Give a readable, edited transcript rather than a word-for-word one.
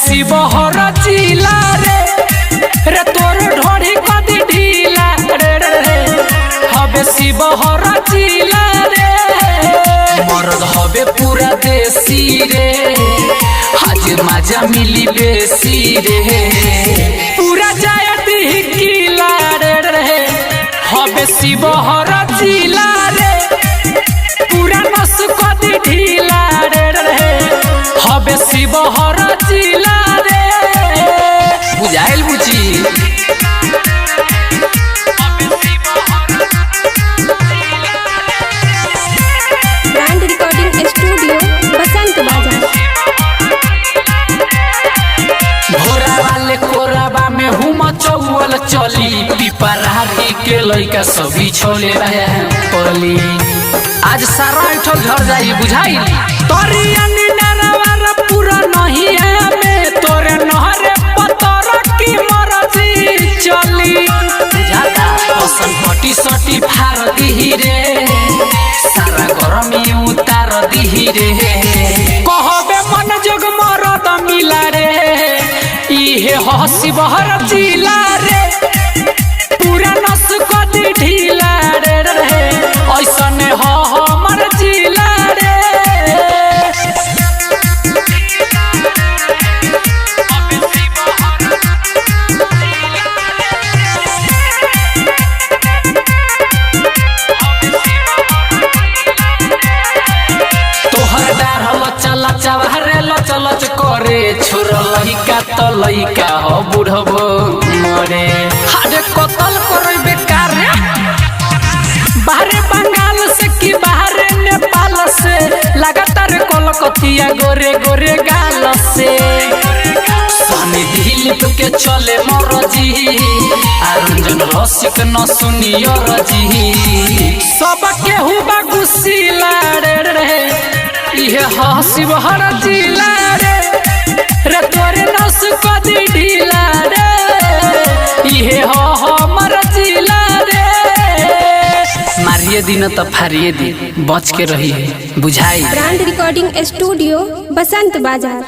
शिवहर जिला रे रे तोर ढोढ़ी कदी ढीला रे रे हबे शिवहर जिला रे मरद हबे पूरा देसी रे हाजिर मजा मिली बेसी रे पूरा जायती किला रे रे हबे शिवहर जिला रे पूरा नस कदी ढीला रे रे हबे शिवहर जिला रे बुझाइल बुझी ब्रांड रिकॉर्डिंग स्टूडियो बसंत बाजार। भोरा वाले कोराबा में हुम चौल चली पिपराही के लइका सभी छोले पली आज सारा ठो घर जाई बुझाई तोरी नरवार पूरा नहीं है में तोरे नहरे पतर की मरजी चली जाता पसन पटी सटी फार दिही रे सारा गरमी उतार दिही रे कहबे मन जग मरद मिला रे इहे ह शिवहर जिला रे पूरा नस कदी ढीला रे रे ऐसने ह हमर जिला रे तोहर डाढ़ल चला चवारे लचलच करे छोर लइका त लइका हो बुढ़बो मरे हाडे कतल करे बेकार रे बाहरे बंगाल से की बाहरे नेपाल से लगातार कोलकातिया गोरे गोरे गाल से सनी दिलीप के चले मरजी आरंजन रसिक न सुनियो रजी सब केहू बागुसिला रे रे इहे ह शिवहर जिला रे रे तोरे नस कदी ढीला रे इहे ह हमर जिला रे मारिए दिन त फारिए दिन बच के रही बुझाई ब्रांड रिकॉर्डिंग स्टूडियो बसंत बाजार।